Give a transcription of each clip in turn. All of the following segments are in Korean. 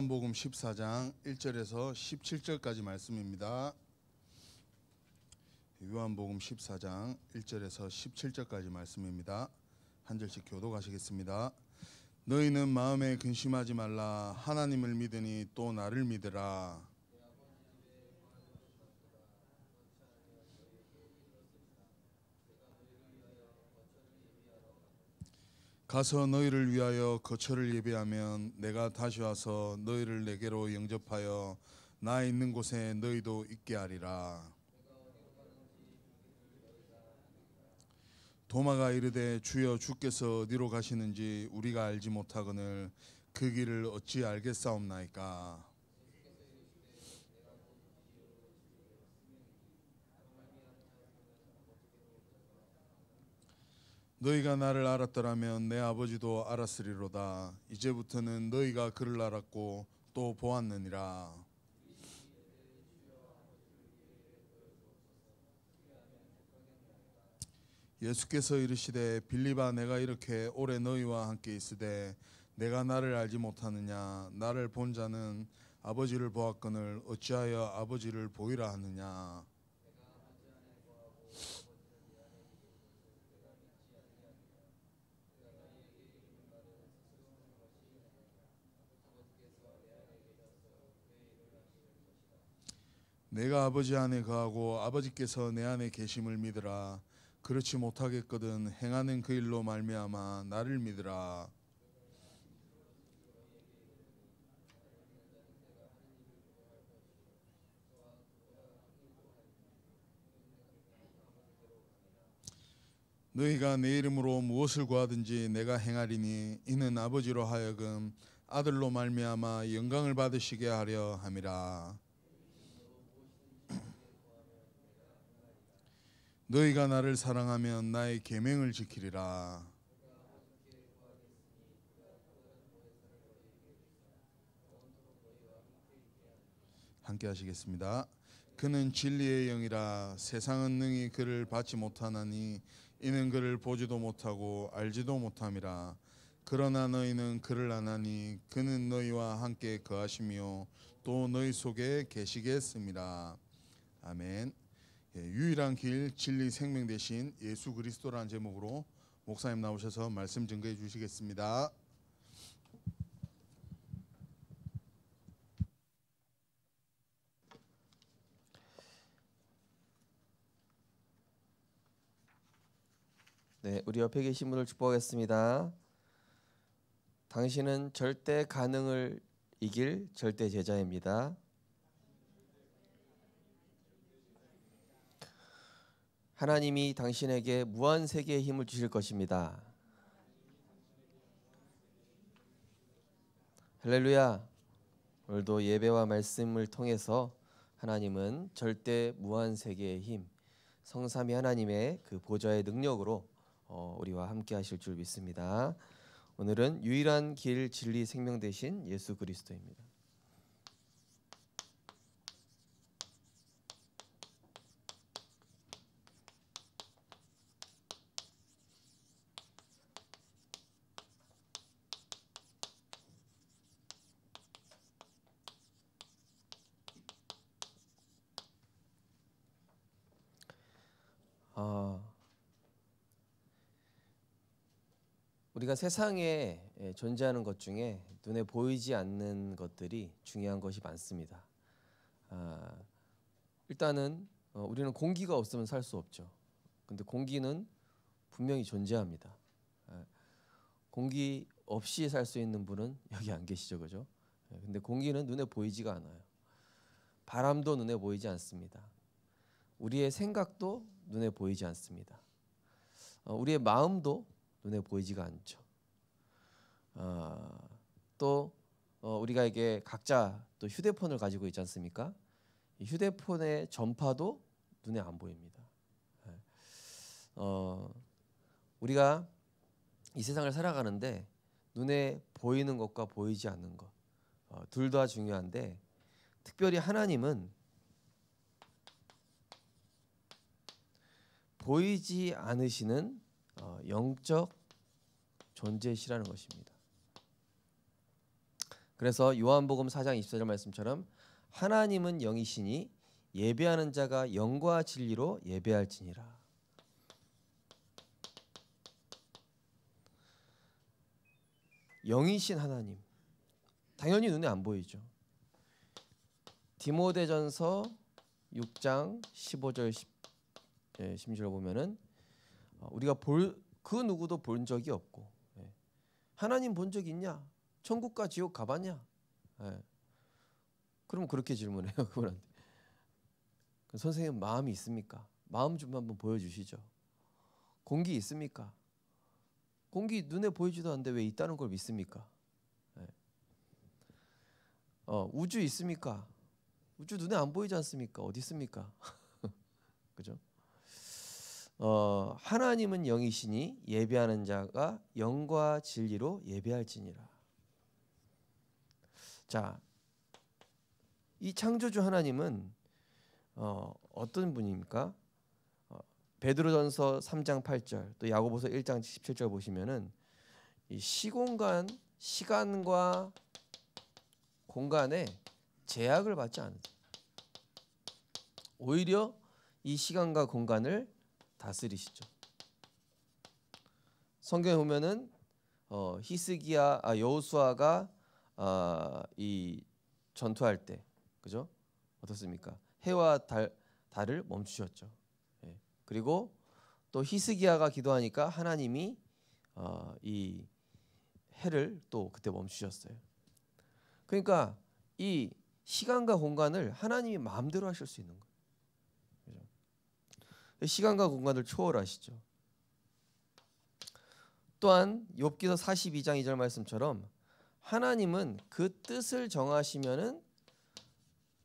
요한복음 14장 1절에서 17절까지 말씀입니다. 요한복음 14장 1절에서 17절까지 말씀입니다. 한 절씩 교독하시겠습니다. 너희는 마음에 근심하지 말라. 하나님을 믿으니 또 나를 믿으라. 가서 너희를 위하여 거처를 예비하면 내가 다시 와서 너희를 내게로 영접하여 나 있는 곳에 너희도 있게 하리라. 도마가 이르되 주여 주께서 어디로 가시는지 우리가 알지 못하거늘 그 길을 어찌 알겠사옵나이까. 너희가 나를 알았더라면 내 아버지도 알았으리로다. 이제부터는 너희가 그를 알았고 또 보았느니라. 예수께서 이르시되 빌립아, 내가 이렇게 오래 너희와 함께 있으되 내가 나를 알지 못하느냐? 나를 본 자는 아버지를 보았거늘 어찌하여 아버지를 보이라 하느냐? 내가 아버지 안에 거하고 아버지께서 내 안에 계심을 믿으라. 그렇지 못하겠거든 행하는 그 일로 말미암아 나를 믿으라. 너희가 내 이름으로 무엇을 구하든지 내가 행하리니 이는 아버지로 하여금 아들로 말미암아 영광을 받으시게 하려 함이라. 너희가 나를 사랑하면 나의 계명을 지키리라. 함께 하시겠습니다. 그는 진리의 영이라. 세상은 능히 그를 받지 못하나니 이는 그를 보지도 못하고 알지도 못함이라. 그러나 너희는 그를 아나니 그는 너희와 함께 거하시며 또 너희 속에 계시겠습니다. 아멘. 유일한 길, 진리, 생명 되신 예수 그리스도라는 제목으로 목사님 나오셔서 말씀 증거해 주시겠습니다. 네, 우리 옆에 계신 분을 축복하겠습니다. 당신은 절대 가능을 이길 절대 제자입니다. 하나님이 당신에게 무한 세계의 힘을 주실 것입니다. 할렐루야. 오늘도 예배와 말씀을 통해서 하나님은 절대 무한 세계의 힘, 성삼위 하나님의 그 보좌의 능력으로 우리와 함께 하실 줄 믿습니다. 오늘은 유일한 길, 진리, 생명 되신 예수 그리스도입니다. 우리가 세상에 존재하는 것 중에 눈에 보이지 않는 것들이 중요한 것이 많습니다. 일단은 우리는 공기가 없으면 살 수 없죠. 근데 공기는 분명히 존재합니다. 공기 없이 살 수 있는 분은 여기 안 계시죠, 그죠? 근데 공기는 눈에 보이지가 않아요. 바람도 눈에 보이지 않습니다. 우리의 생각도 눈에 보이지 않습니다. 우리의 마음도 눈에 보이지가 않죠. 또 우리가 이게 각자 또 휴대폰을 가지고 있지 않습니까? 이 휴대폰의 전파도 눈에 안 보입니다. 우리가 이 세상을 살아가는데 눈에 보이는 것과 보이지 않는 것 둘 다 중요한데 특별히 하나님은 보이지 않으시는 영적 존재시라는 것입니다. 그래서 요한복음 4장 24절 말씀처럼 하나님은 영이시니 예배하는 자가 영과 진리로 예배할지니라. 영이신 하나님, 당연히 눈에 안 보이죠. 디모데전서 6장 15절 16절 보면은 우리가 그 누구도 본 적이 없고, 하나님 본 적 있냐? 천국과 지옥 가봤냐? 그럼 그렇게 질문해요 그분한테. 선생님 마음이 있습니까? 마음 좀 한번 보여주시죠. 공기 있습니까? 공기 눈에 보이지도 않는데 왜 있다는 걸 믿습니까? 우주 있습니까? 우주 눈에 안 보이지 않습니까? 어디 있습니까? 그죠? 하나님은 영이시니 예배하는 자가 영과 진리로 예배할지니라. 자, 이 창조주 하나님은 어떤 분입니까? 베드로전서 3장 8절 또 야고보서 1장 17절 보시면은 이 시간과 공간에 제약을 받지 않으세요. 오히려 이 시간과 공간을 다스리시죠. 성경에 보면은 여호수아가 이 전투할 때, 그죠? 어떻습니까? 해와 달을 멈추셨죠. 그리고 또 히스기야가 기도하니까 하나님이 이 해를 또 그때 멈추셨어요. 그러니까 이 시간과 공간을 하나님이 마음대로 하실 수 있는 거예요. 시간과 공간을 초월하시죠. 또한 욥기서 42장 2절 말씀처럼 하나님은 그 뜻을 정하시면은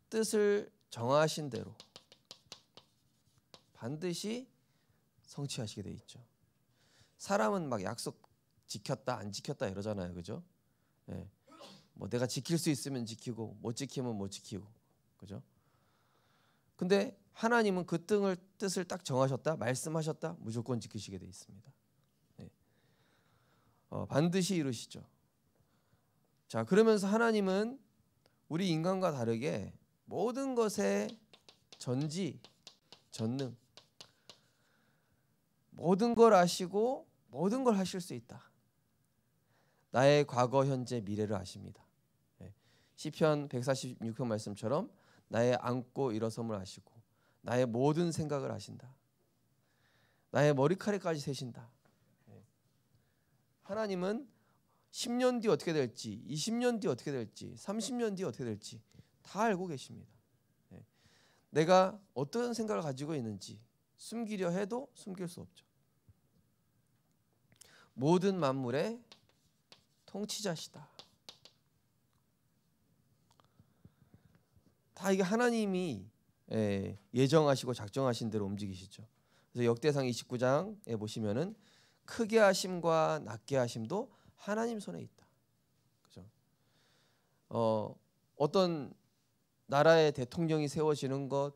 뜻을 정하신 대로 반드시 성취하시게 돼 있죠. 사람은 막 약속 지켰다 안 지켰다 이러잖아요, 그죠? 뭐 내가 지킬 수 있으면 지키고 못 지키면 못 지키고, 그죠? 근데 하나님은 그 뜻을 딱 정하셨다, 말씀하셨다, 무조건 지키시게 돼 있습니다. 반드시 이루시죠. 자, 그러면서 하나님은 우리 인간과 다르게 모든 것에 전지, 전능, 모든 걸 아시고 모든 걸 하실 수 있다. 나의 과거, 현재, 미래를 아십니다. 시편 146편 말씀처럼 나의 앉고 일어섬을 아시고 나의 모든 생각을 아신다. 나의 머리카락까지 세신다. 하나님은 10년 뒤 어떻게 될지, 20년 뒤 어떻게 될지, 30년 뒤 어떻게 될지 다 알고 계십니다. 내가 어떤 생각을 가지고 있는지 숨기려 해도 숨길 수 없죠. 모든 만물의 통치자시다. 다 이게 하나님이 예정하시고 작정하신 대로 움직이시죠. 그래서 역대상 29장에 보시면은 크게 하심과 낮게 하심도 하나님 손에 있다. 그죠? 어떤 나라의 대통령이 세워지는 것,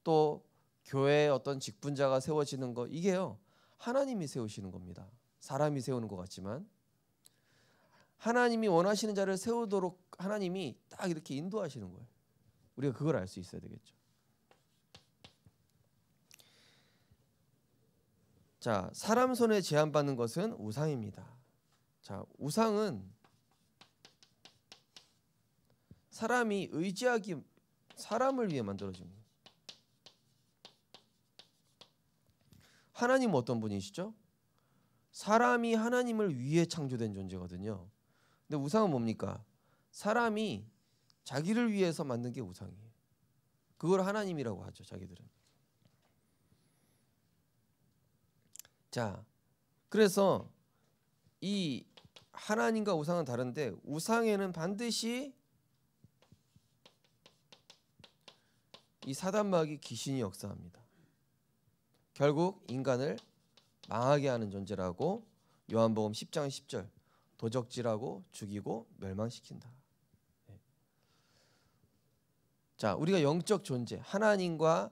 또 교회의 어떤 직분자가 세워지는 것, 이게요 하나님이 세우시는 겁니다. 사람이 세우는 것 같지만 하나님이 원하시는 자를 세우도록 하나님이 딱 이렇게 인도하시는 거예요. 우리가 그걸 알 수 있어야 되겠죠. 자, 사람 손에 제한받는 것은 우상입니다. 자, 우상은 사람이 의지하기, 사람을 위해 만들어진 거예요. 하나님은 어떤 분이시죠? 사람이 하나님을 위해 창조된 존재거든요. 근데 우상은 뭡니까? 사람이 자기를 위해서 만든 게 우상이에요. 그걸 하나님이라고 하죠, 자기들은. 자, 그래서 이 하나님과 우상은 다른데 우상에는 반드시 이 사단마귀 귀신이 역사합니다. 결국 인간을 망하게 하는 존재라고 요한복음 10장 10절 도적질하고 죽이고 멸망시킨다. 자, 우리가 영적 존재 하나님과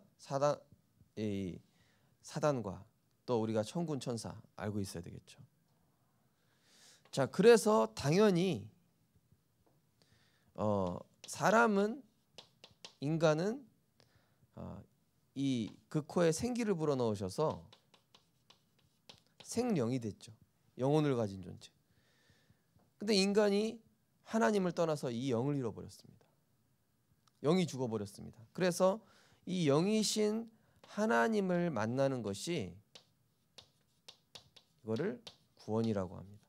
사단과 또 우리가 천군 천사 알고 있어야 되겠죠. 자, 그래서 당연히 사람은 인간은 이 그 코에 생기를 불어넣으셔서 생령이 됐죠. 영혼을 가진 존재. 근데 인간이 하나님을 떠나서 이 영을 잃어버렸습니다. 영이 죽어버렸습니다. 그래서 이 영이신 하나님을 만나는 것이 이거를 구원이라고 합니다.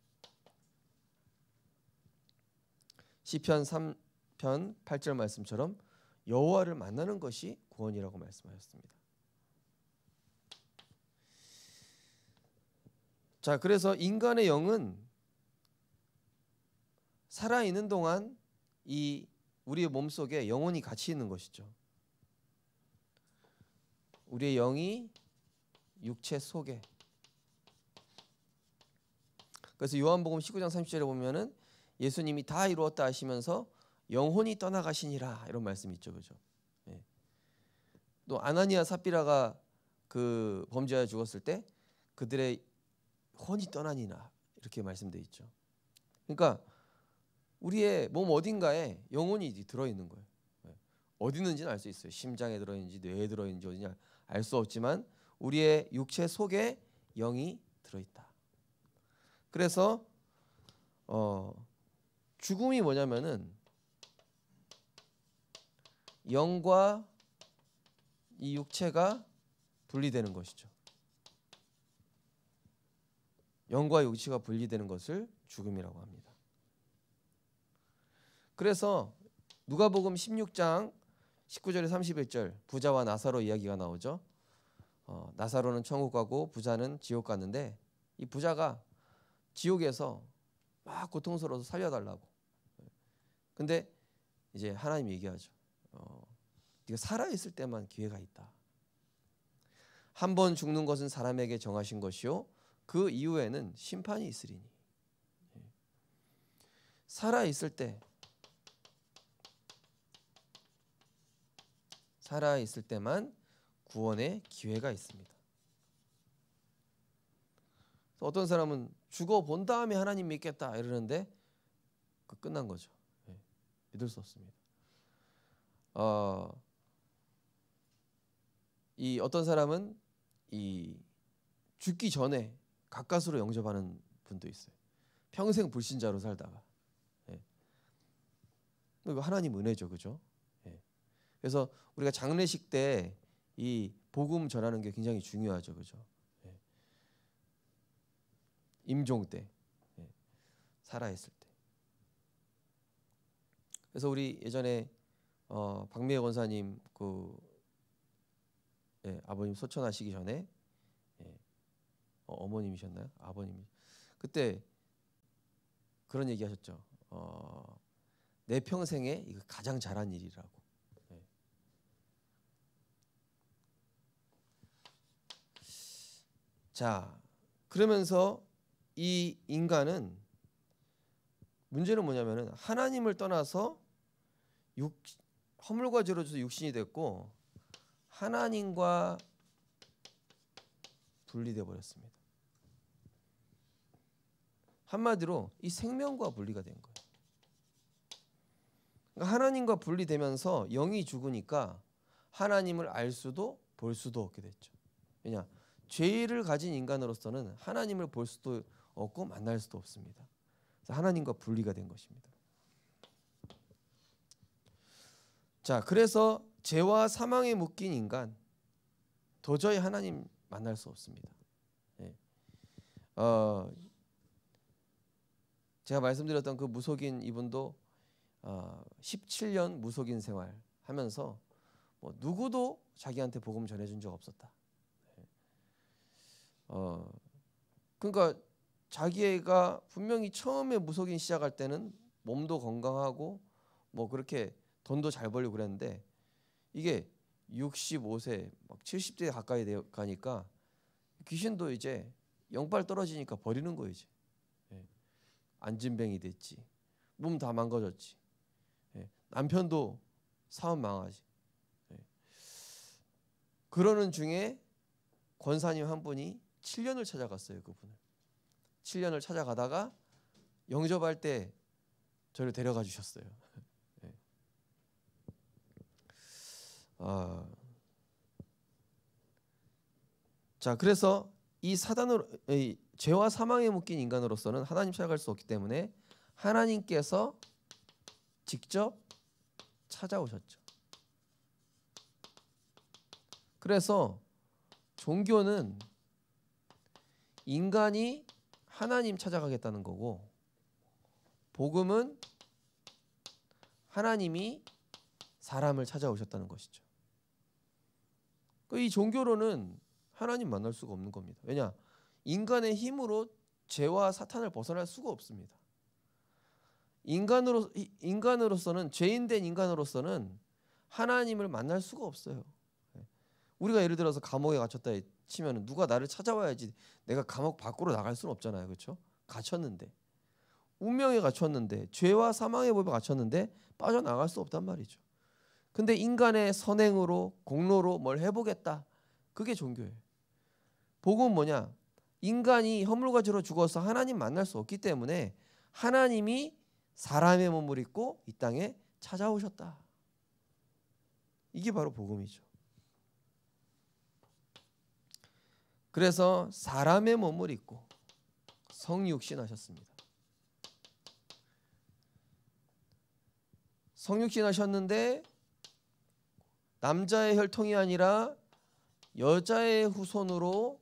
시편 3편 8절 말씀처럼 여호와를 만나는 것이 구원이라고 말씀하셨습니다. 자, 그래서 인간의 영은 살아 있는 동안 이 우리의 몸속에 영혼이 같이 있는 것이죠. 우리의 영이 육체 속에. 그래서 요한복음 19장 30절에 보면은 예수님이 다 이루었다 하시면서 영혼이 떠나가시니라 이런 말씀이 있죠, 그죠? 예. 또 아나니아 삽비라가 그 범죄하여 죽었을 때 그들의 혼이 떠나니라 이렇게 말씀되어 있죠. 그러니까 우리의 몸 어딘가에 영혼이 들어 있는 거예요. 어디 있는지는 알 수 있어요. 심장에 들어 있는지 뇌에 들어 있는지 어디냐 알 수 없지만 우리의 육체 속에 영이 들어 있다. 그래서 죽음이 뭐냐면은 영과 이 육체가 분리되는 것이죠. 영과 육체가 분리되는 것을 죽음이라고 합니다. 그래서 누가복음 16장 19절에 31절 부자와 나사로 이야기가 나오죠. 나사로는 천국 가고 부자는 지옥 갔는데 이 부자가 지옥에서 막 고통스러워서 살려달라고. 근데 이제 하나님이 얘기하죠. 네가 살아있을 때만 기회가 있다. 한 번 죽는 것은 사람에게 정하신 것이요 그 이후에는 심판이 있으리니. 살아있을 때만 구원의 기회가 있습니다. 어떤 사람은 죽어본 다음에 하나님 믿겠다 이러는데 끝난 거죠. 믿을 수 없습니다. 이 어떤 사람은 이 죽기 전에 가까스로 영접하는 분도 있어요. 평생 불신자로 살다가. 이거 하나님 은혜죠, 그죠? 그래서 우리가 장례식 때 이 복음 전하는 게 굉장히 중요하죠, 그죠? 임종 때, 살아있을 때. 그래서 우리 예전에 박미애 권사님 아버님 소천하시기 전에 어머님이셨나요? 아버님이 그때 그런 얘기하셨죠. 내 평생에 이거 가장 잘한 일이라고. 자, 그러면서 이 인간은 문제는 뭐냐면은 하나님을 떠나서 허물과 죄로 져서 육신이 됐고 하나님과 분리돼 버렸습니다. 한마디로 이 생명과 분리가 된 거예요. 그러니까 하나님과 분리되면서 영이 죽으니까 하나님을 알 수도 볼 수도 없게 됐죠. 왜냐? 죄를 가진 인간으로서는 하나님을 볼 수도 없고 만날 수도 없습니다. 그래서 하나님과 분리가 된 것입니다. 자, 그래서 죄와 사망에 묶인 인간 도저히 하나님 만날 수 없습니다. 제가 말씀드렸던 그 무속인 이분도 17년 무속인 생활 하면서 뭐 누구도 자기한테 복음 전해준 적 없었다. 그러니까 자기가 분명히 처음에 무속인 시작할 때는 몸도 건강하고 뭐 그렇게 돈도 잘 벌고 그랬는데 이게 65세 막 70대 가까이 가니까 귀신도 이제 영빨 떨어지니까 버리는 거예요. 이제 안진뱅이 됐지, 몸 다 망가졌지, 남편도 사업 망하지. 그러는 중에 권사님 한 분이 7년을 찾아갔어요. 그분을 7년을 찾아가다가 영접할 때 저를 데려가 주셨어요. 자, 그래서 이 사단으로 이 죄와 사망에 묶인 인간으로서는 하나님 찾아갈 수 없기 때문에 하나님께서 직접 찾아오셨죠. 그래서 종교는 인간이 하나님 찾아가겠다는 거고, 복음은 하나님이 사람을 찾아오셨다는 것이죠. 이 종교로는 하나님 만날 수가 없는 겁니다. 왜냐? 인간의 힘으로 죄와 사탄을 벗어날 수가 없습니다. 인간으로서는, 죄인된 인간으로서는 하나님을 만날 수가 없어요. 우리가 예를 들어서 감옥에 갇혔다 치면 누가 나를 찾아와야지 내가 감옥 밖으로 나갈 수는 없잖아요. 그렇죠? 갇혔는데, 운명에 갇혔는데, 죄와 사망의 법에 갇혔는데 빠져나갈 수 없단 말이죠. 근데 인간의 선행으로, 공로로 뭘 해보겠다, 그게 종교예요. 복음은 뭐냐? 인간이 허물과 죄로 죽어서 하나님 만날 수 없기 때문에 하나님이 사람의 몸을 입고 이 땅에 찾아오셨다. 이게 바로 복음이죠. 그래서 사람의 몸을 입고 성육신하셨습니다. 성육신하셨는데 남자의 혈통이 아니라 여자의 후손으로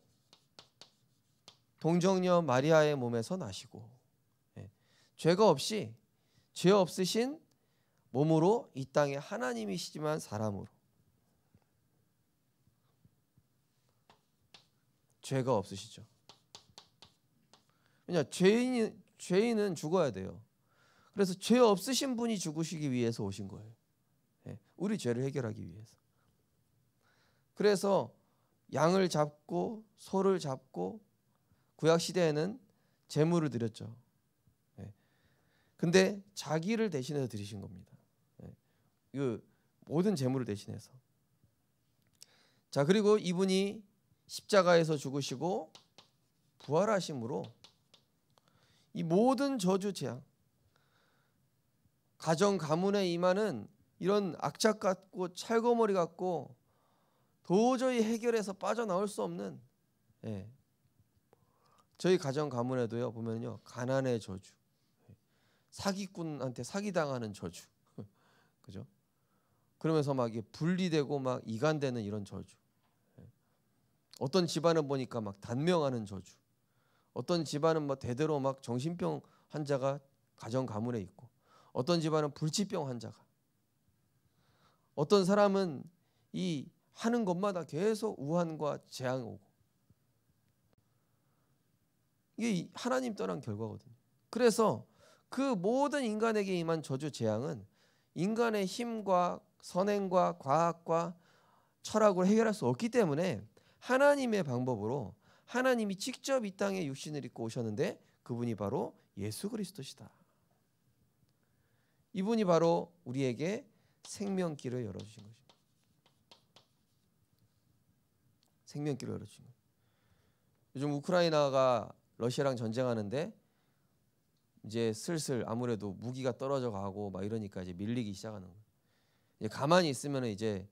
동정녀 마리아의 몸에서 나시고, 죄가 없이, 죄 없으신 몸으로 이 땅에 하나님이시지만 사람으로, 죄가 없으시죠. 왜냐? 죄인은 죽어야 돼요. 그래서 죄 없으신 분이 죽으시기 위해서 오신 거예요. 우리 죄를 해결하기 위해서. 그래서 양을 잡고 소를 잡고, 구약 시대에는 제물을 드렸죠. 근데 자기를 대신해서 드리신 겁니다. 이 모든 제물을 대신해서. 자, 그리고 이분이 십자가에서 죽으시고 부활하심으로 이 모든 저주 재앙, 가정 가문에 임하는 이런 악착 같고 찰거머리 같고 도저히 해결해서 빠져나올 수 없는, 저희 가정 가문에도요 보면요, 가난의 저주, 사기꾼한테 사기당하는 저주, 그죠? 그러면서 막 분리되고 막 이간되는 이런 저주. 어떤 집안은 보니까 막 단명하는 저주. 어떤 집안은 뭐 대대로 막 정신병 환자가 가정 가문에 있고, 어떤 집안은 불치병 환자가, 어떤 사람은 이 하는 것마다 계속 우환과 재앙이 오고, 이게 하나님 떠난 결과거든요. 그래서 그 모든 인간에게 임한 저주 재앙은 인간의 힘과 선행과 과학과 철학으로 해결할 수 없기 때문에 하나님의 방법으로 하나님이 직접 이 땅에 육신을 입고 오셨는데, 그분이 바로 예수 그리스도시다. 이분이 바로 우리에게 생명길을 열어주신 것입니다. 생명길을 열어주신 거예요. 요즘 우크라이나가 러시아랑 전쟁하는데 이제 슬슬 아무래도 무기가 떨어져 가고 막 이러니까 이제 밀리기 시작하는 거예요. 이제 가만히 있으면 이제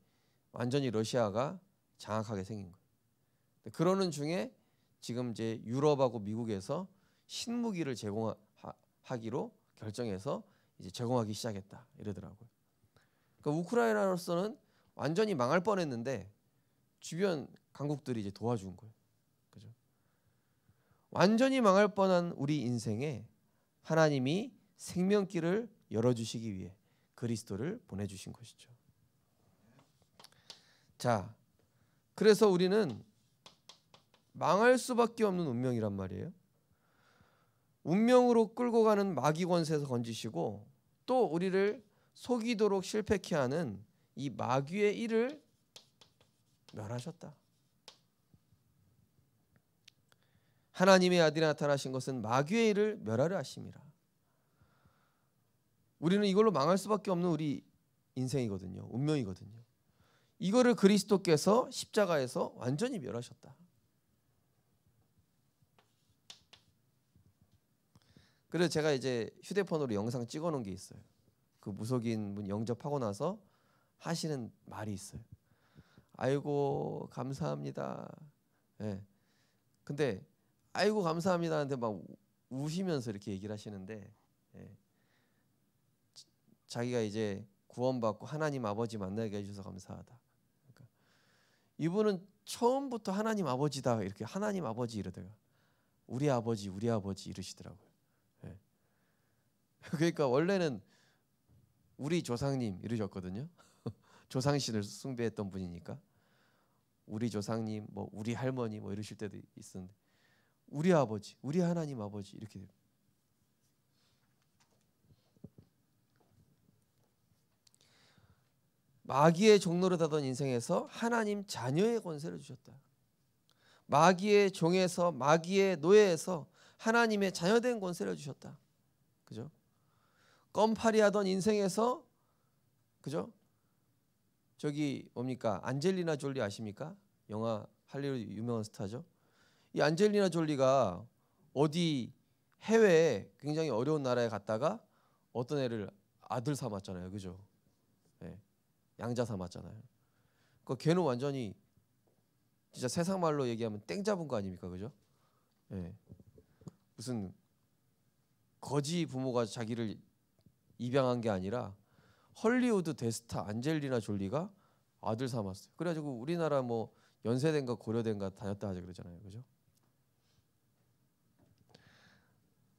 완전히 러시아가 장악하게 생긴 거예요. 그러는 중에 지금 이제 유럽하고 미국에서 신무기를 제공하기로 결정해서 이제 제공하기 시작했다 이러더라고요. 그러니까 우크라이나로서는 완전히 망할 뻔했는데 주변 강국들이 이제 도와준 거예요. 그죠? 완전히 망할 뻔한 우리 인생에 하나님이 생명길을 열어주시기 위해 그리스도를 보내주신 것이죠. 자, 그래서 우리는 망할 수밖에 없는 운명이란 말이에요. 운명으로 끌고 가는 마귀 권세에서 건지시고, 또 우리를 속이도록 실패케 하는 이 마귀의 일을 멸하셨다. 하나님의 아들이 나타나신 것은 마귀의 일을 멸하려 하심이라. 우리는 이걸로 망할 수밖에 없는 우리 인생이거든요. 운명이거든요. 이거를 그리스도께서 십자가에서 완전히 멸하셨다. 그래서 제가 이제 휴대폰으로 영상 찍어 놓은 게 있어요. 그 무속인 분 영접하고 나서 하시는 말이 있어요. 아이고 감사합니다. 예. 근데 아이고 감사합니다 하는데 막 우시면서 이렇게 얘기를 하시는데, 예. 자기가 이제 구원받고 하나님 아버지 만나게 해주셔서 감사하다. 그러니까 이분은 처음부터 하나님 아버지다 이렇게 하나님 아버지 이러다가 우리 아버지 이러시더라고요. 예. 그러니까 원래는 우리 조상님 이러셨거든요. 조상신을 숭배했던 분이니까 우리 조상님 뭐 우리 할머니 뭐 이러실 때도 있었는데 우리 아버지 우리 하나님 아버지 이렇게 됩니다. 마귀의 종로를 하던 인생에서 하나님 자녀의 권세를 주셨다. 마귀의 종에서 마귀의 노예에서 하나님의 자녀된 권세를 주셨다. 그죠? 껌파리 하던 인생에서, 그죠? 저기 뭡니까? 안젤리나 졸리 아십니까? 영화 할리우드 유명한 스타죠. 이 안젤리나 졸리가 어디 해외에 굉장히 어려운 나라에 갔다가 어떤 애를 아들 삼았잖아요. 그죠? 네. 양자 삼았잖아요. 그 걔는 완전히 진짜 세상 말로 얘기하면 땡 잡은 거 아닙니까? 그죠? 네. 무슨 거지 부모가 자기를 입양한 게 아니라 헐리우드 대스타 안젤리나 졸리가 아들 삼았어요. 그래가지고 우리나라 뭐 연세대인가 고려대인가 다녔다 하자 그러잖아요. 그죠?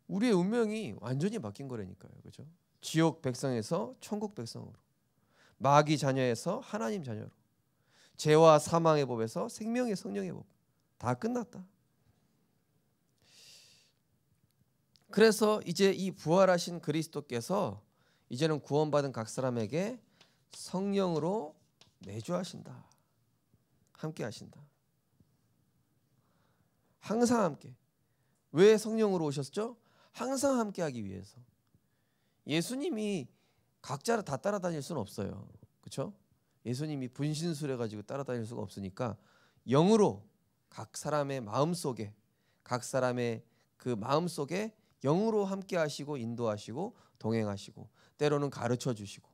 우리의 운명이 완전히 바뀐 거라니까요. 그죠? 지옥 백성에서 천국 백성으로, 마귀 자녀에서 하나님 자녀로, 죄와 사망의 법에서 생명의 성령의 법, 다 끝났다. 그래서 이제 이 부활하신 그리스도께서 이제는 구원받은 각 사람에게 성령으로 내주하신다. 함께 하신다. 항상 함께. 왜 성령으로 오셨죠? 항상 함께 하기 위해서. 예수님이 각자 다 따라다닐 수는 없어요. 그렇죠? 예수님이 분신술해 가지고 따라다닐 수가 없으니까 영으로 각 사람의 마음속에, 각 사람의 그 마음속에 영으로 함께 하시고 인도하시고 동행하시고, 때로는 가르쳐 주시고,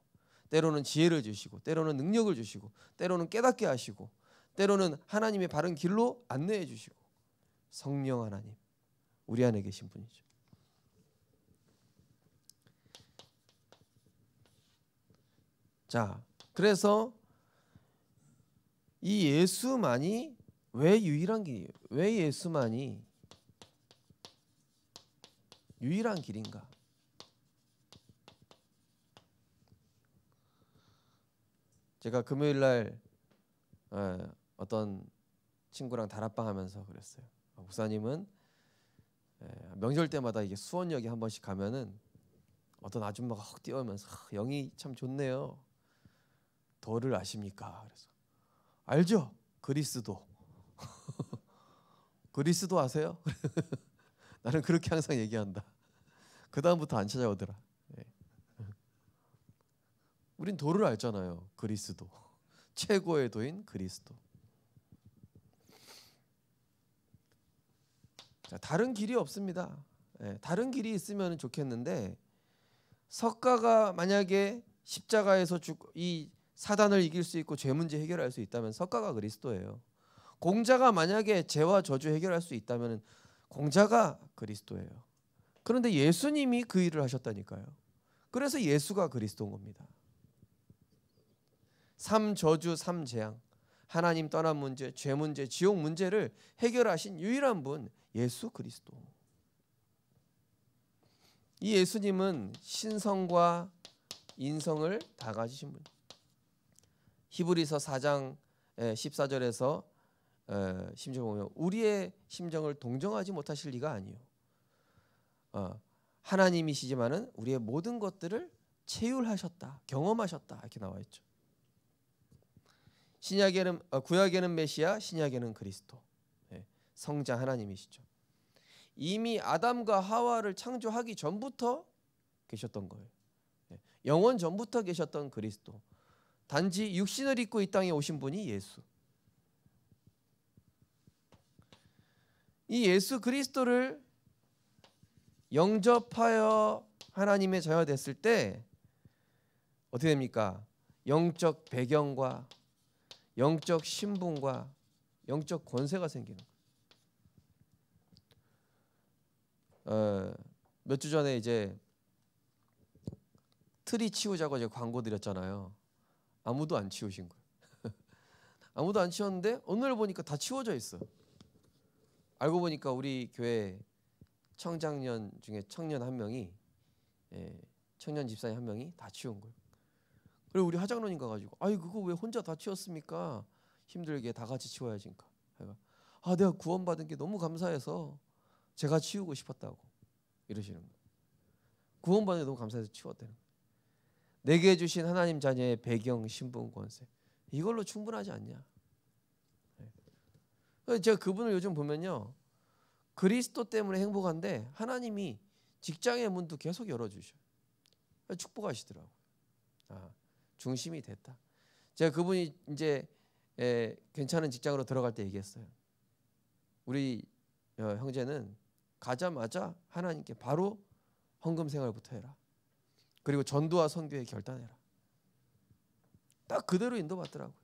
때로는 지혜를 주시고, 때로는 능력을 주시고, 때로는 깨닫게 하시고, 때로는 하나님의 바른 길로 안내해 주시고. 성령 하나님, 우리 안에 계신 분이죠. 자, 그래서 이 예수만이 왜 유일한 길이에요? 왜 예수만이 유일한 길인가? 제가 금요일 날 어떤 친구랑 다락방 하면서 그랬어요. 목사님은 명절 때마다 이게 수원역에 한 번씩 가면은 어떤 아줌마가 헉 뛰어오면서 영이 참 좋네요. 도를 아십니까? 그래서 알죠. 그리스도. 그리스도 아세요? 나는 그렇게 항상 얘기한다. 그 다음부터 안 찾아오더라. 네. 우린 도를 알잖아요. 그리스도. 최고의 도인 그리스도. 자, 다른 길이 없습니다. 네, 다른 길이 있으면 좋겠는데, 석가가 만약에 십자가에서 이 사단을 이길 수 있고 죄 문제 해결할 수 있다면 석가가 그리스도예요. 공자가 만약에 죄와 저주 해결할 수 있다면 공자가 그리스도예요. 그런데 예수님이 그 일을 하셨다니까요. 그래서 예수가 그리스도인 겁니다. 삼저주 삼재앙, 하나님 떠난 문제, 죄 문제, 지옥 문제를 해결하신 유일한 분, 예수 그리스도. 이 예수님은 신성과 인성을 다 가지신 분. 히브리서 4장 14절에서 심지어 보면 우리의 심정을 동정하지 못하실 리가 아니요. 하나님이시지만은 우리의 모든 것들을 체휼하셨다, 경험하셨다 이렇게 나와 있죠. 신약에는 구약에는 메시아, 신약에는 그리스도. 성자 하나님이시죠. 이미 아담과 하와를 창조하기 전부터 계셨던 거예요. 영원 전부터 계셨던 그리스도. 단지 육신을 입고 이 땅에 오신 분이 예수. 이 예수 그리스도를 영접하여 하나님의 자녀가 됐을 때 어떻게 됩니까? 영적 배경과 영적 신분과 영적 권세가 생기는 거예요. 몇 주 전에 이제 트리 치우자고 이제 광고 드렸잖아요. 아무도 안 치우신 거예요. 아무도 안 치웠는데 오늘 보니까 다 치워져 있어. 알고 보니까 우리 교회 청장년 중에 청년 한 명이, 청년 집사님 한 명이 다 치운 거예요. 그리고 우리 하장로님 가가지고, 아이 그거 왜 혼자 다 치웠습니까? 힘들게 다 같이 치워야지니까. 내가 구원받은 게 너무 감사해서 제가 치우고 싶었다고 이러시는 거예요. 구원받은 게 너무 감사해서 치웠다는 거예요. 내게 주신 하나님 자녀의 배경, 신분, 권세 이걸로 충분하지 않냐? 제가 그분을 요즘 보면요, 그리스도 때문에 행복한데 하나님이 직장의 문도 계속 열어주셔. 축복하시더라고요. 중심이 됐다. 제가 그분이 이제 괜찮은 직장으로 들어갈 때 얘기했어요. 우리 형제는 가자마자 하나님께 바로 헌금 생활부터 해라. 그리고 전도와 선교에 결단해라. 딱 그대로 인도받더라고요.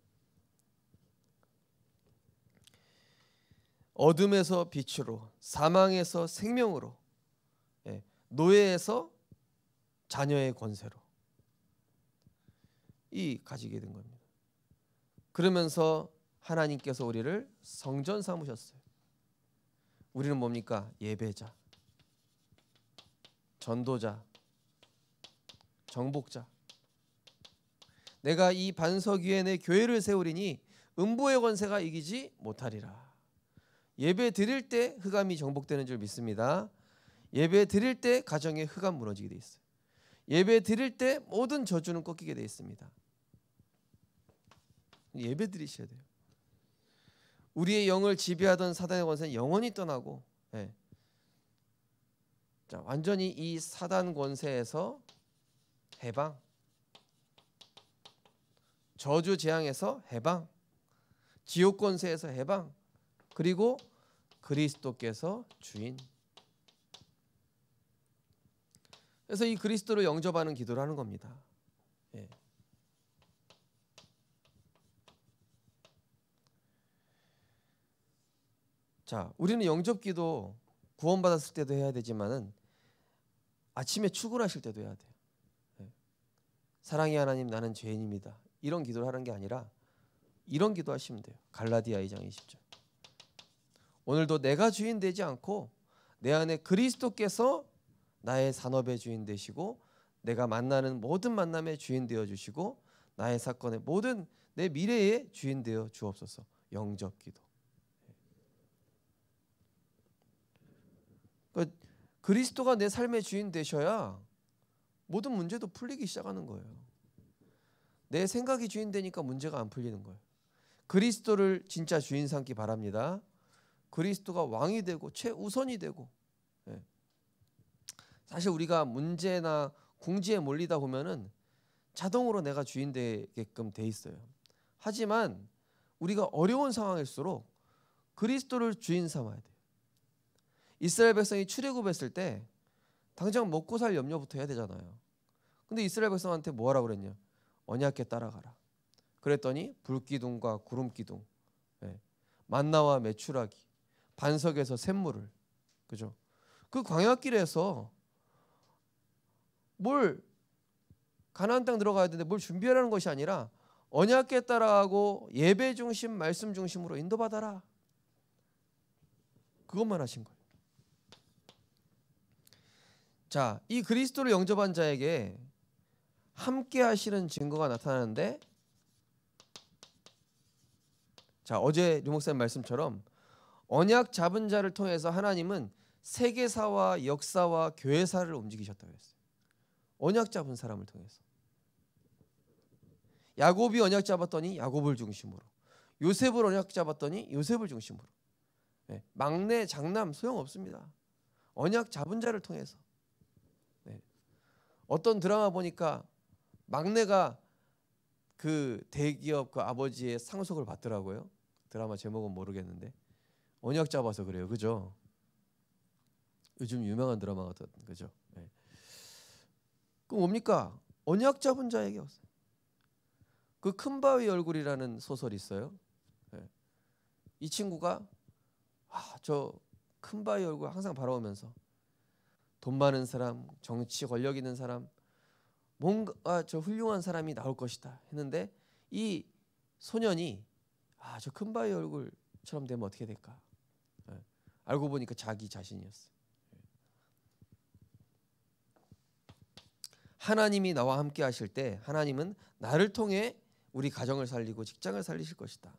어둠에서 빛으로, 사망에서 생명으로, 노예에서 자녀의 권세로 이 가지게 된 겁니다. 그러면서 하나님께서 우리를 성전 삼으셨어요. 우리는 뭡니까? 예배자, 전도자, 정복자. 내가 이 반석 위에 내 교회를 세우리니 음부의 권세가 이기지 못하리라. 예배 드릴 때 흑암이 정복되는 줄 믿습니다. 예배 드릴 때 가정의 흑암 무너지게 돼 있어요. 예배 드릴 때 모든 저주는 꺾이게 돼 있습니다. 예배 드리셔야 돼요. 우리의 영을 지배하던 사단의 권세는 영원히 떠나고, 자, 완전히 이 사단 권세에서 해방, 저주 재앙에서 해방, 지옥 권세에서 해방, 그리고 그리스도께서 주인. 그래서 이 그리스도를 영접하는 기도를 하는 겁니다. 자, 우리는 영접기도 구원받았을 때도 해야 되지만은 아침에 출근하실 때도 해야 돼요. 사랑의 하나님, 나는 죄인입니다. 이런 기도를 하는 게 아니라 이런 기도 하시면 돼요. 갈라디아 2장 20절. 오늘도 내가 주인 되지 않고 내 안에 그리스도께서 나의 산업의 주인 되시고 내가 만나는 모든 만남의 주인 되어 주시고 나의 사건의 모든 내 미래의 주인 되어 주옵소서. 영접기도. 그리스도가 내 삶의 주인 되셔야 모든 문제도 풀리기 시작하는 거예요. 내 생각이 주인 되니까 문제가 안 풀리는 거예요. 그리스도를 진짜 주인 삼기 바랍니다. 그리스도가 왕이 되고 최우선이 되고. 사실 우리가 문제나 궁지에 몰리다 보면은 자동으로 내가 주인 되게끔 돼 있어요. 하지만 우리가 어려운 상황일수록 그리스도를 주인 삼아야 돼요. 이스라엘 백성이 출애굽했을 때 당장 먹고 살 염려부터 해야 되잖아요. 근데 이스라엘 백성한테 뭐 하라고 그랬냐? 언약궤 따라가라. 그랬더니 불기둥과 구름기둥, 만나와 메추라기, 반석에서 샘물을, 그죠? 그 광야길에서 뭘 가나안 땅 들어가야 되는데 뭘 준비하라는 것이 아니라 언약궤 따라가고 예배 중심, 말씀 중심으로 인도받아라. 그것만 하신 거예요. 자, 이 그리스도를 영접한 자에게 함께 하시는 증거가 나타나는데, 자, 어제 류 목사님 말씀처럼 언약 잡은 자를 통해서 하나님은 세계사와 역사와 교회사를 움직이셨다고 했어요. 언약 잡은 사람을 통해서. 야곱이 언약 잡았더니 야곱을 중심으로, 요셉을 언약 잡았더니 요셉을 중심으로. 막내 장남 소용없습니다. 언약 잡은 자를 통해서. 어떤 드라마 보니까 막내가 그 대기업 그 아버지의 상속을 받더라고요. 드라마 제목은 모르겠는데 언약 잡아서 그래요, 그죠? 요즘 유명한 드라마 같은, 그죠? 그럼 뭡니까? 언약 잡은 자에게 왔어요. 그 큰바위 얼굴이라는 소설이 있어요. 예. 이 친구가 저 큰바위 얼굴 항상 바라보면서 돈 많은 사람, 정치 권력 있는 사람, 뭔가 저 훌륭한 사람이 나올 것이다 했는데 이 소년이 저 큰바위 얼굴처럼 되면 어떻게 될까? 예. 알고 보니까 자기 자신이었어요. 하나님이 나와 함께 하실 때 하나님은 나를 통해 우리 가정을 살리고 직장을 살리실 것이다.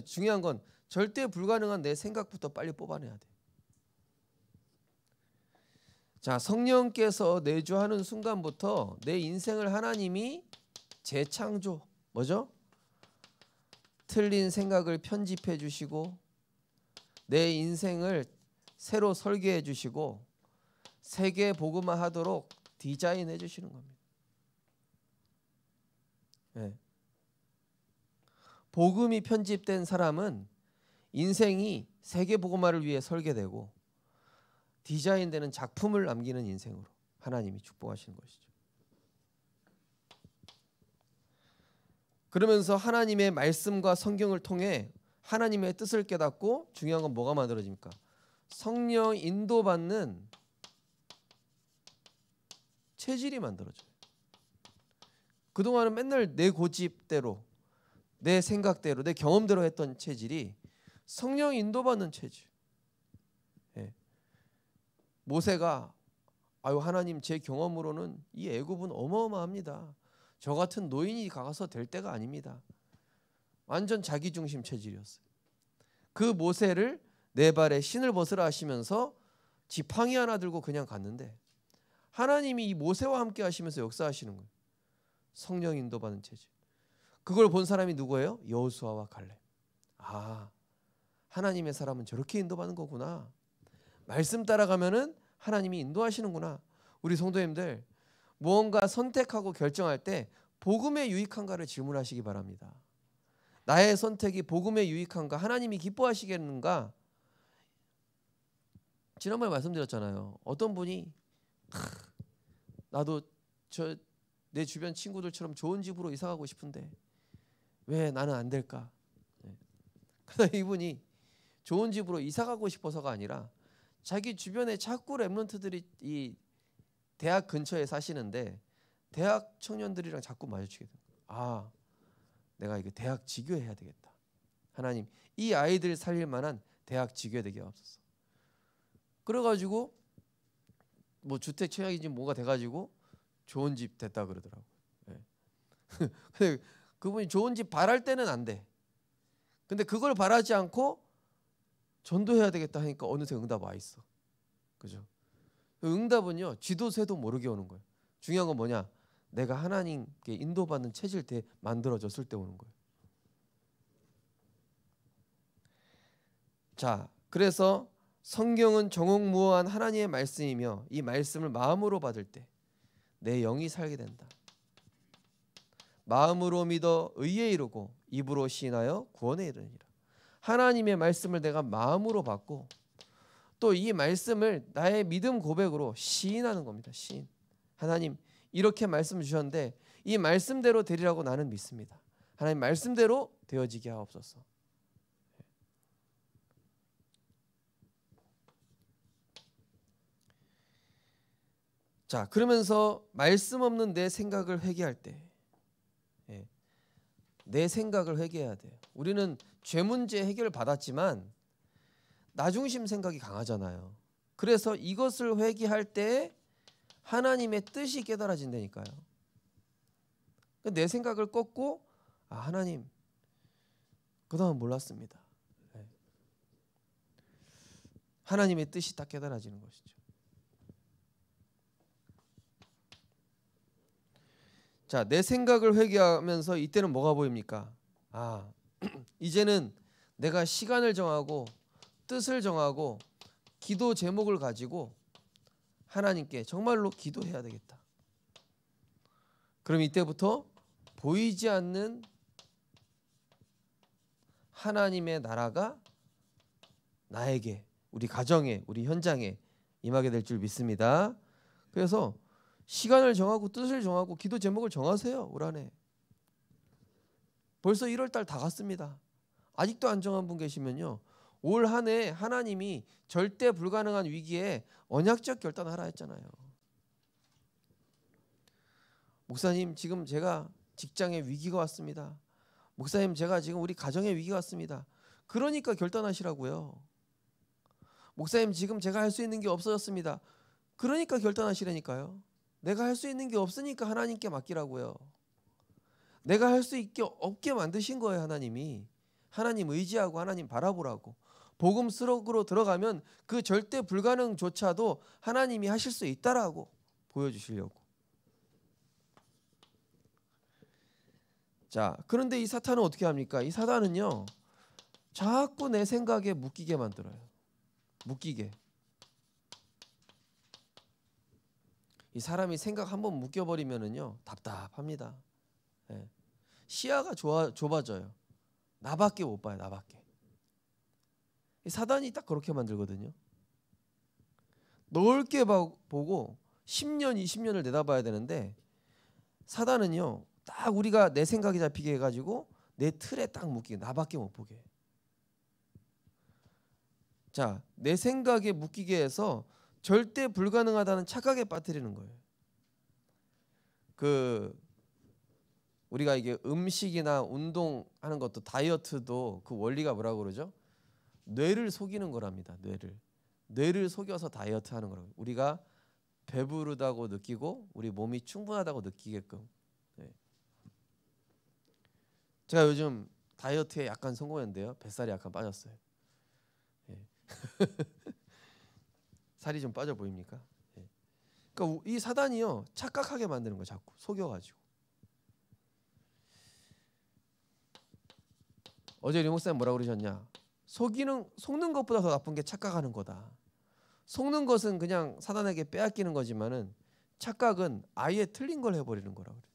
중요한 건 절대 불가능한 내 생각부터 빨리 뽑아내야 돼. 자, 성령께서 내주하는 순간부터 내 인생을 하나님이 재창조, 뭐죠? 틀린 생각을 편집해 주시고 내 인생을 새로 설계해 주시고 세계 복음화하도록 디자인해 주시는 겁니다. 네. 복음이 편집된 사람은 인생이 세계 복음화를 위해 설계되고 디자인되는 작품을 남기는 인생으로 하나님이 축복하시는 것이죠. 그러면서 하나님의 말씀과 성경을 통해 하나님의 뜻을 깨닫고 중요한 건 뭐가 만들어집니까? 성령 인도받는 체질이 만들어져요. 그동안은 맨날 내 고집대로 내 생각대로 내 경험대로 했던 체질이 성령 인도받는 체질. 예. 모세가 하나님 제 경험으로는 이 애굽은 어마어마합니다. 저 같은 노인이 가서 될 때가 아닙니다. 완전 자기중심 체질이었어요. 그 모세를 내 발에 신을 벗으라 하시면서 지팡이 하나 들고 그냥 갔는데 하나님이 이 모세와 함께 하시면서 역사하시는 거예요. 성령 인도받는 체질. 그걸 본 사람이 누구예요? 여호수아와 갈렙. 하나님의 사람은 저렇게 인도받는 거구나. 말씀 따라가면은 하나님이 인도하시는구나. 우리 성도님들 무언가 선택하고 결정할 때 복음에 유익한가를 질문하시기 바랍니다. 나의 선택이 복음에 유익한가? 하나님이 기뻐하시겠는가? 지난번에 말씀드렸잖아요. 어떤 분이 나도 내 주변 친구들처럼 좋은 집으로 이사 가고 싶은데 왜 나는 안 될까? 그래서 이분이 좋은 집으로 이사 가고 싶어서가 아니라 자기 주변에 자꾸 랩런트들이 이 대학 근처에 사시는데 대학 청년들이랑 자꾸 마주치게 돼요. 내가 이거 대학 지교해야 되겠다. 하나님, 이 아이들 살릴 만한 대학 지교되게 하옵소서. 그래가지고 뭐 주택 청약인지 뭐가 돼가지고 좋은 집 됐다 그러더라고요. 근데 그분이 좋은 집 바랄 때는 안 돼. 근데 그걸 바라지 않고 전도해야 되겠다 하니까 어느새 응답 와 있어. 그죠? 응답은요 쥐도 새도 모르게 오는 거예요. 중요한 건 뭐냐? 내가 하나님께 인도받는 체질 때 만들어졌을 때 오는 거예요. 자, 그래서 성경은 정옥무어한 하나님의 말씀이며 이 말씀을 마음으로 받을 때 내 영이 살게 된다. 마음으로 믿어 의에 이르고 입으로 시인하여 구원에 이르니라. 하나님의 말씀을 내가 마음으로 받고 또 이 말씀을 나의 믿음 고백으로 시인하는 겁니다. 시인. 하나님 이렇게 말씀 주셨는데 이 말씀대로 되리라고 나는 믿습니다. 하나님 말씀대로 되어지게 하옵소서. 자, 그러면서 말씀 없는 내 생각을 회개할 때 내 생각을 회개해야 돼요. 우리는 죄 문제 해결을 받았지만 나중심 생각이 강하잖아요. 그래서 이것을 회개할 때 하나님의 뜻이 깨달아진다니까요. 내 생각을 꺾고 하나님 그동안 몰랐습니다. 하나님의 뜻이 딱 깨달아지는 것이죠. 자, 내 생각을 회개하면서 이때는 뭐가 보입니까? 이제는 내가 시간을 정하고 뜻을 정하고 기도 제목을 가지고 하나님께 정말로 기도해야 되겠다. 그럼 이때부터 보이지 않는 하나님의 나라가 나에게, 우리 가정에, 우리 현장에 임하게 될 줄 믿습니다. 그래서 시간을 정하고 뜻을 정하고 기도 제목을 정하세요. 올 한해. 벌써 1월 달 다 갔습니다. 아직도 안 정한 분 계시면요, 올 한 해 하나님이 절대 불가능한 위기에 언약적 결단하라 했잖아요. 목사님, 지금 제가 직장에 위기가 왔습니다. 목사님, 제가 지금 우리 가정에 위기가 왔습니다. 그러니까 결단하시라고요. 목사님, 지금 제가 할 수 있는 게 없어졌습니다. 그러니까 결단하시라니까요. 내가 할 수 있는 게 없으니까 하나님께 맡기라고요. 내가 할 수 없게 만드신 거예요. 하나님이. 하나님 의지하고 하나님 바라보라고. 복음 속으로 들어가면 그 절대 불가능조차도 하나님이 하실 수 있다라고 보여주시려고. 자, 그런데 이 사탄은 어떻게 합니까? 이 사탄은요, 자꾸 내 생각에 묶이게 만들어요. 묶이게. 이 사람이 생각 한번 묶여버리면은요, 답답합니다. 예. 시야가 좁아져요. 나밖에 못 봐요. 나밖에. 이 사단이 딱 그렇게 만들거든요. 넓게 보고 10년, 20년을 내다봐야 되는데, 사단은요, 딱 우리가 내 생각이 잡히게 해가지고 내 틀에 딱 묶이게, 나밖에 못 보게. 자, 내 생각에 묶이게 해서 절대 불가능하다는 착각에 빠뜨리는 거예요. 우리가 이게 음식이나 운동하는 것도, 다이어트도 그 원리가 뭐라고 그러죠? 뇌를 속이는 거랍니다. 뇌를 속여서 다이어트 하는 거라고. 우리가 배부르다고 느끼고 우리 몸이 충분하다고 느끼게끔. 네. 제가 요즘 다이어트에 약간 성공했는데요, 뱃살이 약간 빠졌어요. 네. 살이 좀 빠져 보입니까? 네. 그러니까 이 사단이요, 착각하게 만드는 거예요. 자꾸 속여가지고. 어제 리 목사님 뭐라고 그러셨냐? 속는 것보다 더 나쁜 게 착각하는 거다. 속는 것은 그냥 사단에게 빼앗기는 거지만은 착각은 아예 틀린 걸 해버리는 거라고 그래요.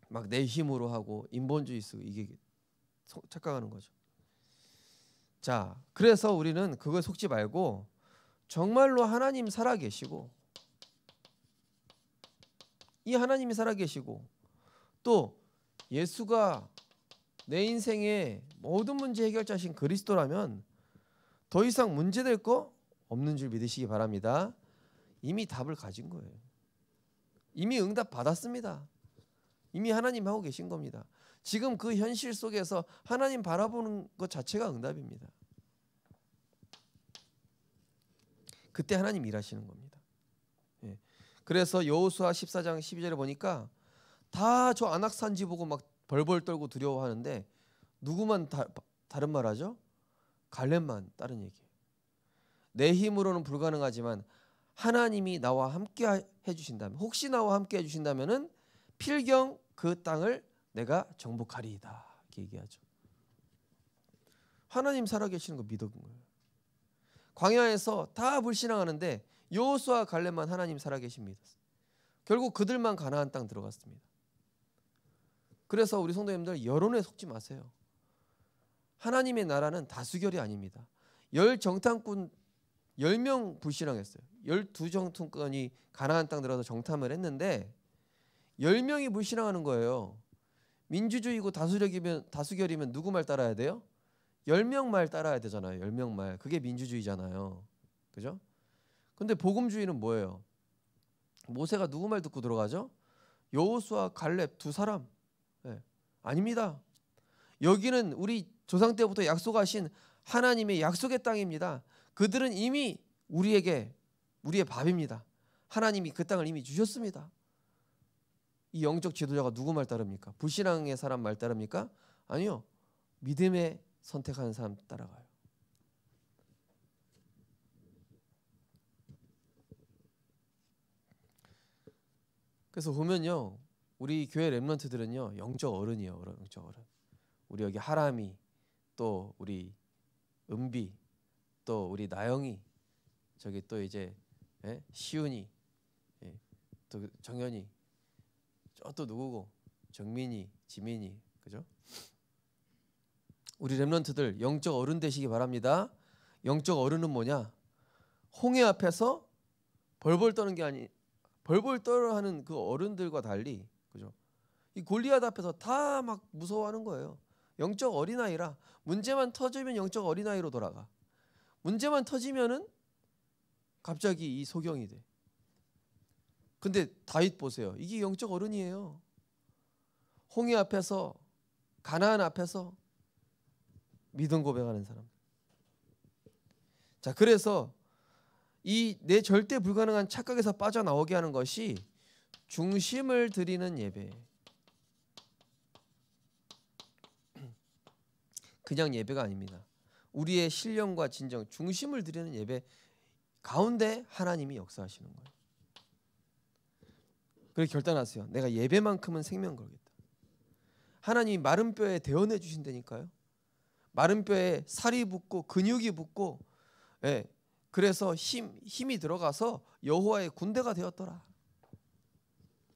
막 내 힘으로 하고 인본주의 쓰고, 이게 착각하는 거죠. 자, 그래서 우리는 그거에 속지 말고 정말로 하나님 살아계시고, 이 하나님이 살아계시고, 또 예수가 내 인생의 모든 문제 해결자신 그리스도라면 더 이상 문제될 거 없는 줄 믿으시기 바랍니다. 이미 답을 가진 거예요. 이미 응답 받았습니다. 이미 하나님 하고 계신 겁니다. 지금 그 현실 속에서 하나님 바라보는 것 자체가 응답입니다. 그때 하나님 일하시는 겁니다. 예. 그래서 여호수아 14장 12절에 보니까 다 저 안악산지 보고 막 벌벌 떨고 두려워하는데, 누구만 다른 말하죠? 갈렙만 다른 얘기예요. 내 힘으로는 불가능하지만 하나님이 나와 함께 해주신다면, 혹시 나와 함께 해주신다면은 필경 그 땅을 내가 정복하리이다, 이렇게 얘기하죠. 하나님 살아계시는 거 믿은 거예요. 광야에서 다 불신앙하는데 여호수아 갈렙만 하나님 살아계신 믿었어요. 결국 그들만 가나안 땅 들어갔습니다. 그래서 우리 성도님들, 여론에 속지 마세요. 하나님의 나라는 다수결이 아닙니다. 10정탐꾼 10명 불신앙했어요. 12정탐꾼이 가나안 땅 들어가서 정탐을 했는데 10명이 불신앙하는 거예요. 민주주의고 다수결이면 누구 말 따라야 돼요? 10명 말 따라야 되잖아요. 10명 말. 그게 민주주의잖아요. 그죠? 근데 복음주의는 뭐예요? 모세가 누구 말 듣고 들어가죠? 여호수아 갈렙 두 사람. 네. 아닙니다. 여기는 우리 조상 때부터 약속하신 하나님의 약속의 땅입니다. 그들은 이미 우리에게, 우리의 밥입니다. 하나님이 그 땅을 이미 주셨습니다. 이 영적 지도자가 누구 말 따릅니까? 불신앙의 사람 말 따릅니까? 아니요. 믿음에 선택하는 사람 따라가요. 그래서 보면요, 우리 교회 렘넌트들은요, 영적 어른이에요. 영적 어른. 우리 여기 하람이, 또 우리 은비, 또 우리 나영이, 저기 또 이제 시윤이, 또 정현이, 또 누구고, 정민이, 지민이, 그죠? 우리 렘넌트들 영적 어른 되시기 바랍니다. 영적 어른은 뭐냐? 홍해 앞에서 벌벌 떠는 게 아니, 벌벌 떨어 하는 그 어른들과 달리, 그죠? 이 골리앗 앞에서 다 막 무서워하는 거예요. 영적 어린아이라 문제만 터지면 영적 어린아이로 돌아가. 문제만 터지면은 갑자기 이 소경이 돼. 근데 다윗 보세요. 이게 영적 어른이에요. 홍해 앞에서 가나안 앞에서 믿음 고백하는 사람. 자, 그래서 이 내 절대 불가능한 착각에서 빠져나오게 하는 것이 중심을 드리는 예배. 그냥 예배가 아닙니다. 우리의 신령과 진정, 중심을 드리는 예배 가운데 하나님이 역사하시는 거예요. 그래서 결단하세요. 내가 예배만큼은 생명 걸겠다. 하나님이 마른 뼈에 대언해 주신다니까요. 마른 뼈에 살이 붙고 근육이 붙고, 예, 그래서 힘이 들어가서 여호와의 군대가 되었더라.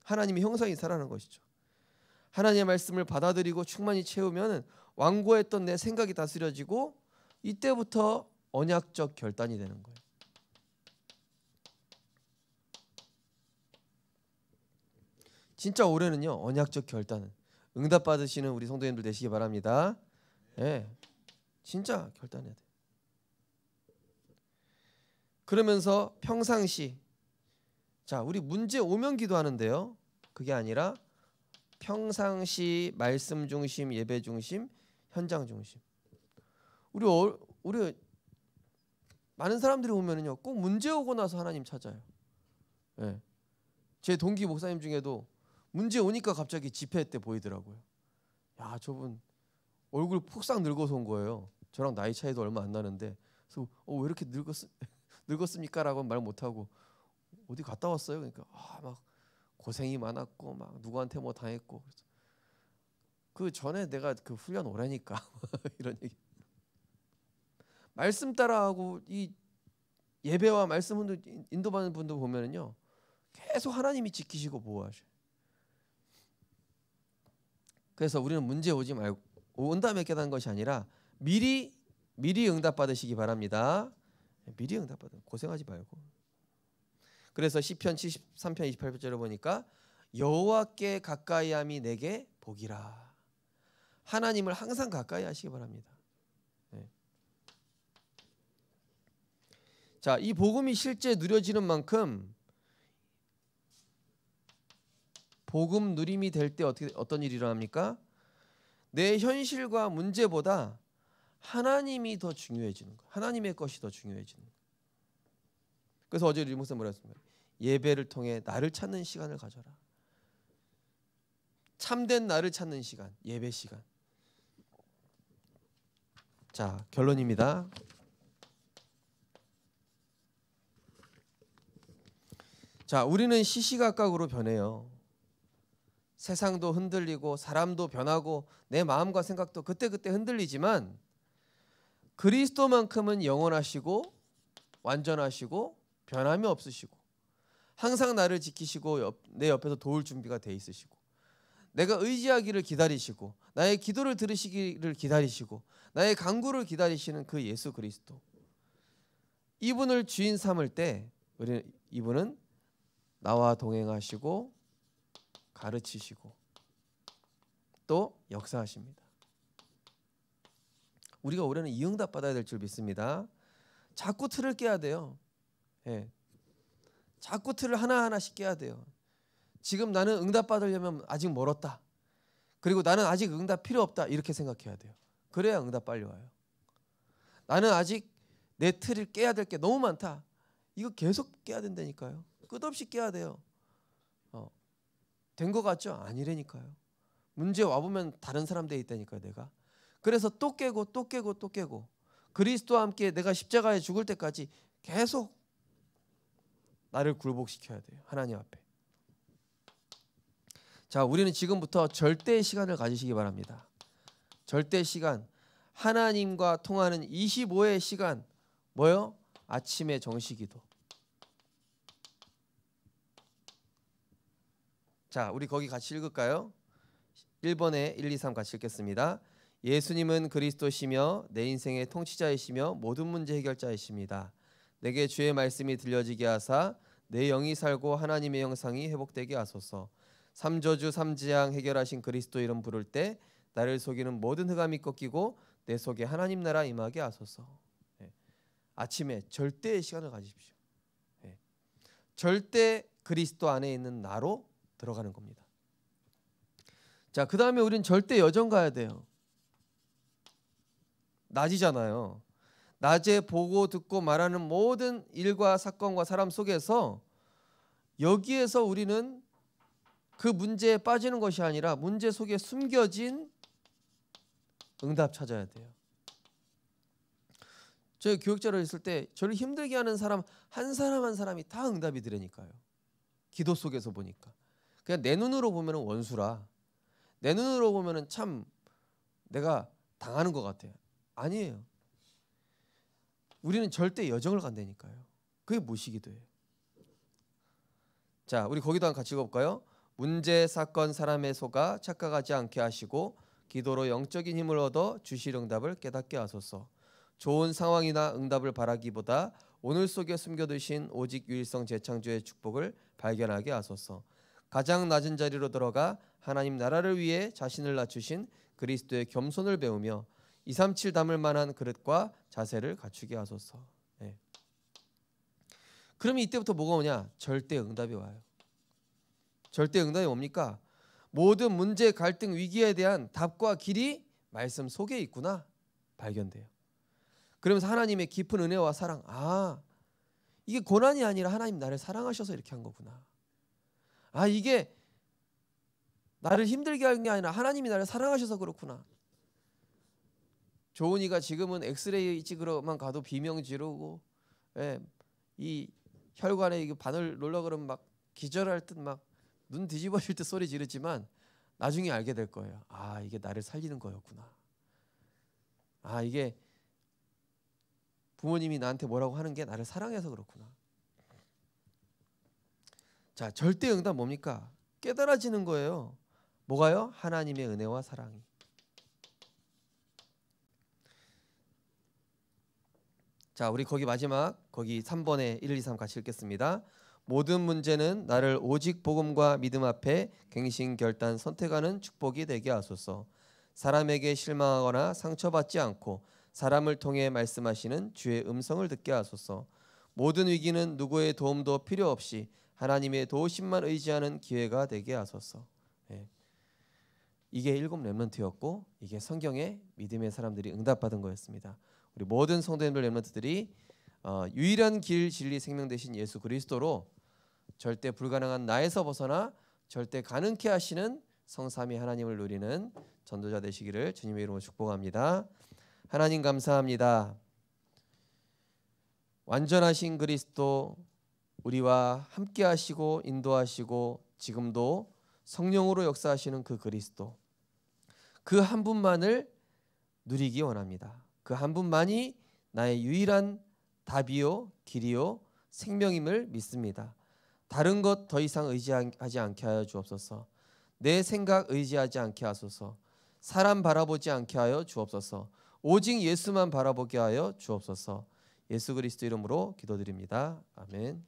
하나님의 형상이 살아나는 것이죠. 하나님의 말씀을 받아들이고 충만히 채우면 완고했던 내 생각이 다스려지고 이때부터 언약적 결단이 되는 거예요. 진짜 올해는요, 언약적 결단은 응답 받으시는 우리 성도님들 되시기 바랍니다. 예, 진짜 결단해야 돼. 그러면서 평상시, 자, 우리 문제 오면 기도하는데요, 그게 아니라 평상시 말씀 중심, 예배 중심, 현장 중심. 우리 많은 사람들이 오면은요, 꼭 문제 오고 나서 하나님 찾아요. 예. 제 동기 목사님 중에도 문제 오니까 갑자기 집회 때 보이더라고요. 야, 저분 얼굴 폭삭 늙어서 온 거예요. 저랑 나이 차이도 얼마 안 나는데, 그래서 왜 이렇게 늙었습니까라고 말 못하고 어디 갔다 왔어요. 그러니까 막 고생이 많았고 막 누구한테 뭐 당했고, 그 전에 내가 그 훈련 오라니까 이런 얘기. 말씀 따라하고 이 예배와 말씀 인도받는 분들 보면은요, 계속 하나님이 지키시고 보호하셔요. 그래서 우리는 문제 오지 말고 온 다음에 깨닫는 것이 아니라 미리 응답 받으시기 바랍니다. 미리 응답 받아 고생하지 말고. 그래서 시편 73편 28절을 보니까 여호와께 가까이함이 내게 복이라. 하나님을 항상 가까이 하시기 바랍니다. 네. 자, 이 복음이 실제 누려지는 만큼 복음 누림이 될 때 어떤 일이 일어납니까? 내 현실과 문제보다 하나님이 더 중요해지는 거예요. 하나님의 것이 더 중요해지는 거예요. 그래서 어제 리 목사님 뭐라 했습니까? 예배를 통해 나를 찾는 시간을 가져라. 참된 나를 찾는 시간, 예배 시간. 자, 결론입니다. 자, 우리는 시시각각으로 변해요. 세상도 흔들리고 사람도 변하고 내 마음과 생각도 그때그때 흔들리지만 그리스도만큼은 영원하시고 완전하시고 변함이 없으시고 항상 나를 지키시고 내 옆에서 도울 준비가 돼 있으시고 내가 의지하기를 기다리시고 나의 기도를 들으시기를 기다리시고 나의 간구를 기다리시는 그 예수 그리스도, 이분을 주인 삼을 때 이분은 나와 동행하시고 가르치시고 또 역사하십니다. 우리가 올해는 이 응답 받아야 될 줄 믿습니다. 자꾸 틀을 깨야 돼요. 예. 자꾸 틀을 하나하나씩 깨야 돼요. 지금 나는 응답 받으려면 아직 멀었다. 그리고 나는 아직 응답 필요 없다. 이렇게 생각해야 돼요. 그래야 응답 빨리 와요. 나는 아직 내 틀을 깨야 될 게 너무 많다. 이거 계속 깨야 된다니까요. 끝없이 깨야 돼요. 된 것 같죠? 아니라니까요. 문제 와보면 다른 사람 돼 있다니까요. 내가. 그래서 또 깨고 또 깨고 또 깨고 그리스도와 함께 내가 십자가에 죽을 때까지 계속 나를 굴복시켜야 돼요. 하나님 앞에. 자, 우리는 지금부터 절대의 시간을 가지시기 바랍니다. 절대 시간, 하나님과 통하는 25의 시간. 뭐요? 아침에 정시기도. 자, 우리 거기 같이 읽을까요? 1번에 1, 2, 3 같이 읽겠습니다. 예수님은 그리스도시며 내 인생의 통치자이시며 모든 문제 해결자이십니다. 내게 주의 말씀이 들려지게 하사 내 영이 살고 하나님의 형상이 회복되게 하소서. 삼저주 삼지향 해결하신 그리스도 이름 부를 때 나를 속이는 모든 흑암이 꺾이고 내 속에 하나님 나라 임하게 하소서. 아침에 절대의 시간을 가지십시오. 절대 그리스도 안에 있는 나로 들어가는 겁니다. 자, 그 다음에 우린 절대 여정 가야 돼요. 낮이잖아요. 낮에 보고 듣고 말하는 모든 일과 사건과 사람 속에서 여기에서 우리는 그 문제에 빠지는 것이 아니라 문제 속에 숨겨진 응답 찾아야 돼요. 저희 교육자로 있을 때 저를 힘들게 하는 사람 한 사람 한 사람이 다 응답이 되려니까요. 기도 속에서 보니까. 그냥 내 눈으로 보면은 원수라. 내 눈으로 보면은 참 내가 당하는 것 같아요. 아니에요. 우리는 절대 여정을 간다니까요. 그게 무엇이기도해요. 자, 우리 거기도 같이 읽어볼까요? 문제, 사건, 사람의 속아 착각하지 않게 하시고 기도로 영적인 힘을 얻어 주실 응답을 깨닫게 하소서. 좋은 상황이나 응답을 바라기보다 오늘 속에 숨겨두신 오직 유일성 재창조의 축복을 발견하게 하소서. 가장 낮은 자리로 들어가 하나님 나라를 위해 자신을 낮추신 그리스도의 겸손을 배우며 237 담을 만한 그릇과 자세를 갖추게 하소서. 그러면 이때부터 뭐가 오냐? 절대 응답이 와요. 절대 응답이 뭡니까? 모든 문제, 갈등, 위기에 대한 답과 길이 말씀 속에 있구나 발견돼요. 그러면서 하나님의 깊은 은혜와 사랑, 이게 고난이 아니라 하나님 나를 사랑하셔서 이렇게 한 거구나. 이게 나를 힘들게 한 게 아니라 하나님이 나를 사랑하셔서 그렇구나. 조은이가 지금은 엑스레이 찍으러만 가도 비명 지르고, 이 혈관에 바늘 놀라 그러면 막 기절할 듯 막 눈 뒤집어질 듯 소리 지르지만 나중에 알게 될 거예요. 이게 나를 살리는 거였구나. 이게 부모님이 나한테 뭐라고 하는 게 나를 사랑해서 그렇구나. 자, 절대 응답 뭡니까? 깨달아지는 거예요. 뭐가요? 하나님의 은혜와 사랑이. 자, 우리 거기 마지막 거기 3번에 1, 2, 3 같이 읽겠습니다. 모든 문제는 나를 오직 복음과 믿음 앞에 갱신 결단 선택하는 축복이 되게 하소서. 사람에게 실망하거나 상처받지 않고 사람을 통해 말씀하시는 주의 음성을 듣게 하소서. 모든 위기는 누구의 도움도 필요 없이 하나님의 도우심만 의지하는 기회가 되게 하소서. 이게 7 렘넌트였고 이게 성경의 믿음의 사람들이 응답받은 거였습니다. 우리 모든 성도님들 렘넌트들이 유일한 길, 진리, 생명 되신 예수 그리스도로 절대 불가능한 나에서 벗어나 절대 가능케 하시는 성삼위 하나님을 누리는 전도자 되시기를 주님의 이름으로 축복합니다. 하나님 감사합니다. 완전하신 그리스도, 우리와 함께 하시고 인도하시고 지금도 성령으로 역사하시는 그 그리스도, 그 한 분만을 누리기 원합니다. 그 한 분만이 나의 유일한 답이요 길이요 생명임을 믿습니다. 다른 것 더 이상 의지하지 않게 하여 주옵소서. 내 생각 의지하지 않게 하소서. 사람 바라보지 않게 하여 주옵소서. 오직 예수만 바라보게 하여 주옵소서. 예수 그리스도 이름으로 기도드립니다. 아멘.